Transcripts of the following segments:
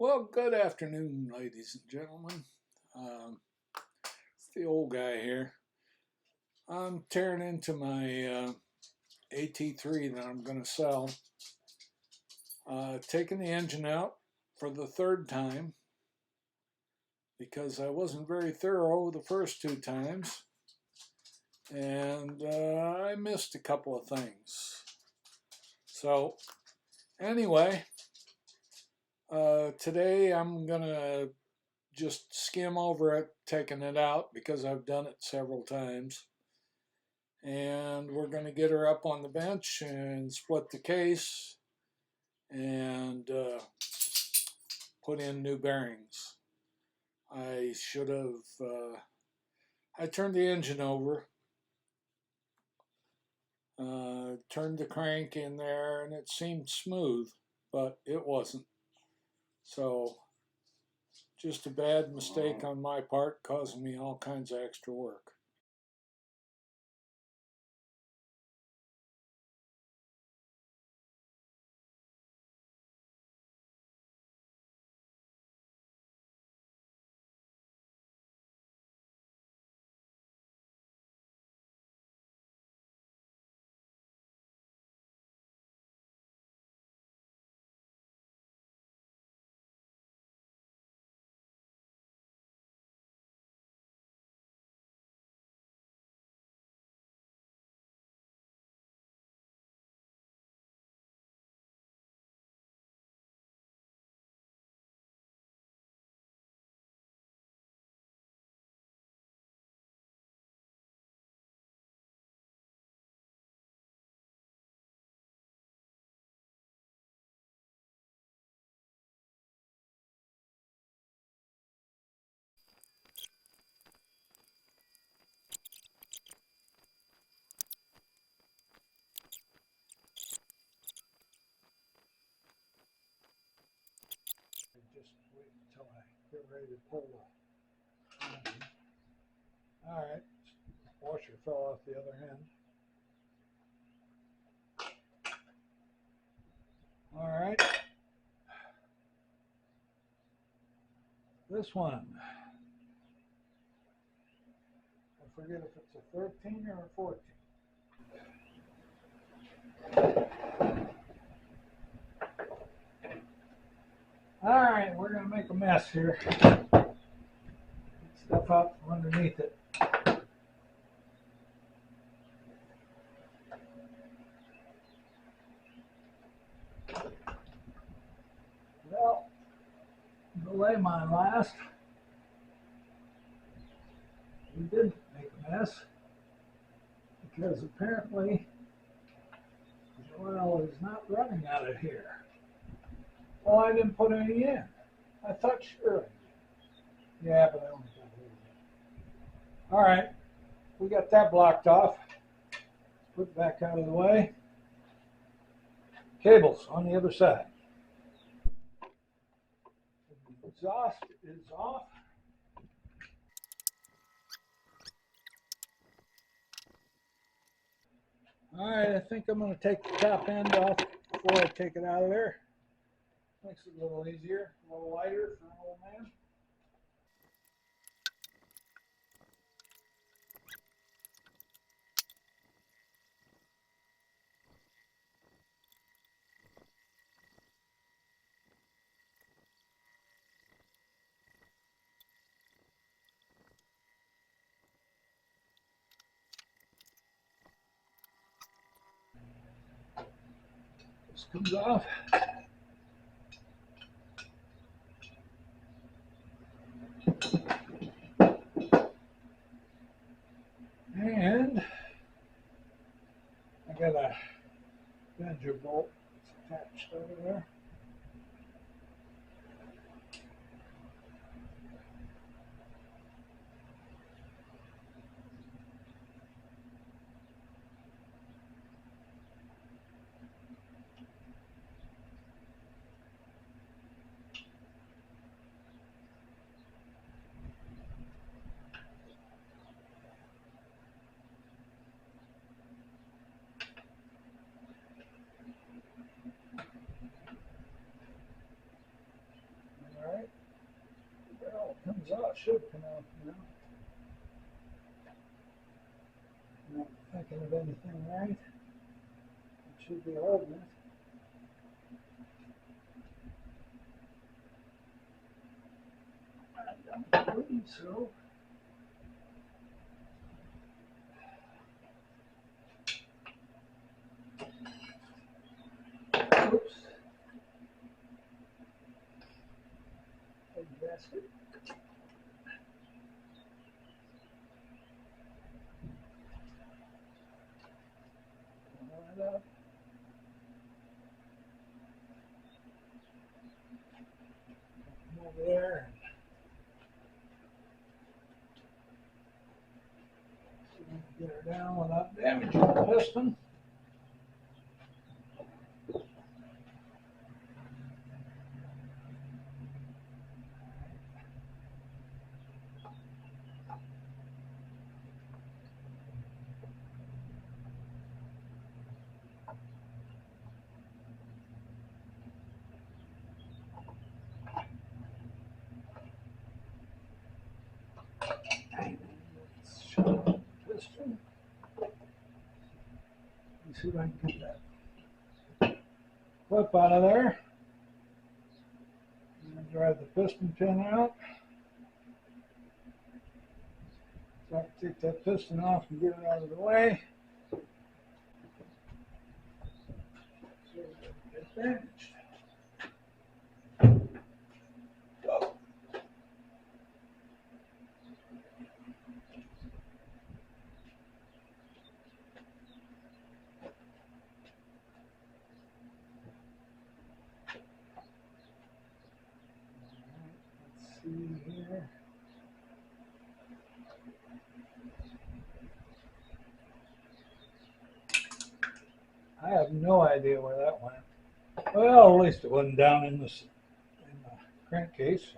Well, good afternoon, ladies and gentlemen. It's the old guy here. I'm tearing into my AT3 that I'm going to sell. Taking the engine out for the third time because I wasn't very thorough the first two times, and I missed a couple of things. So, anyway, today I'm going to just skim over it, taking it out because I've done it several times. And we're going to get her up on the bench and split the case and put in new bearings. I should have, I turned the engine over, turned the crank in there, and it seemed smooth, but it wasn't. So just a bad mistake on my part, causing me all kinds of extra work. Just wait until I get ready to pull the engine. All right, washer fell off the other end. All right, this one, I forget if it's a 13 or a 14. All right, we're going to make a mess here. Get stuff out from underneath it. Well, delay mine last. We didn't make a mess because apparently the oil is not running out of here. Well, I didn't put any in. I thought sure. Yeah, but I only got a little bit. All right, we got that blocked off. Put it back out of the way. Cables on the other side. The exhaust is off. All right, I think I'm going to take the top end off before I take it out of there. Makes it a little easier, a little lighter for an old man. This comes off. And I got a Banjo bolt attached over there. Comes out, should come out now. Not thinking of anything right. It should be holding it. I don't believe so. Oops. Big basket. Line up. Come over there. See if we can get her down without damaging the piston. Piston. Let's see if I can get that clip out of there. And drive the piston pin out. So I can take that piston off and get it out of the way. So it doesn't get damaged. Oh. Let's see here. I have no idea where that went. Well, at least it wasn't down in the crankcase.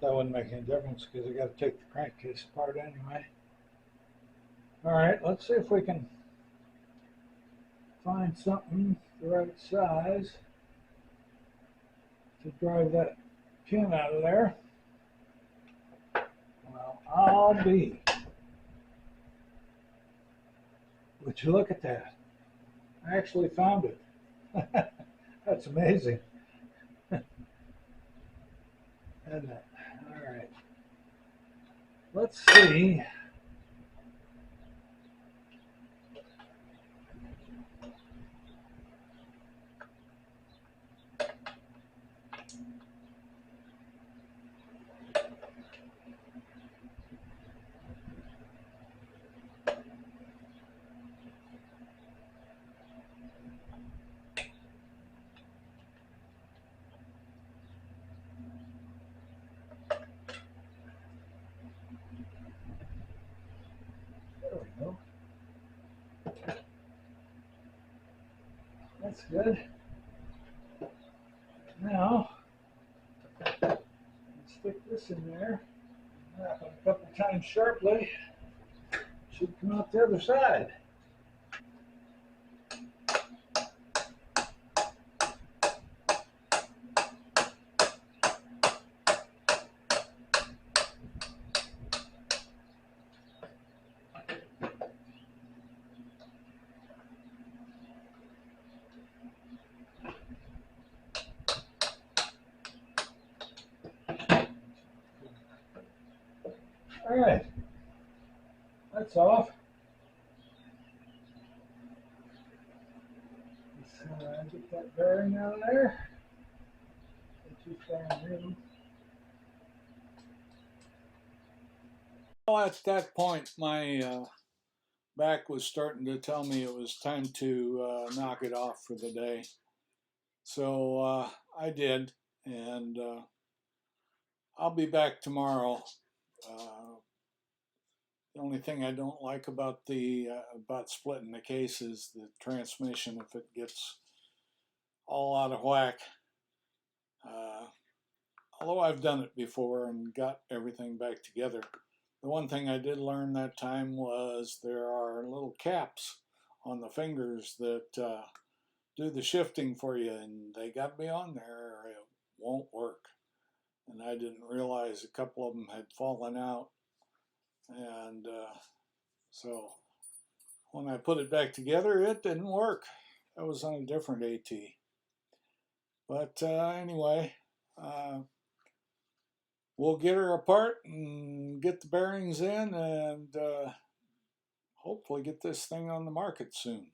That wouldn't make any difference because I got to take the crankcase apart anyway. All right, let's see if we can find something the right size to drive that pin out of there. Well, I'll be. Would you look at that? I actually found it. That's amazing. Isn't it? All right. Let's see. There we go. That's good. Now, let's stick this in there. Wrap it a couple times sharply. Should come out the other side. All right, that's off. Let's get that bearing out of there. Well, at that point, my back was starting to tell me it was time to knock it off for the day. So I did, and I'll be back tomorrow. The only thing I don't like about about splitting the case is the transmission. If it gets all out of whack, although I've done it before and got everything back together, the one thing I did learn that time was there are little caps on the fingers that do the shifting for you, and they got to be on there or it won't work. and I didn't realize a couple of them had fallen out. And so when I put it back together, it didn't work. That was on a different AT. But anyway, we'll get her apart and get the bearings in, and hopefully get this thing on the market soon.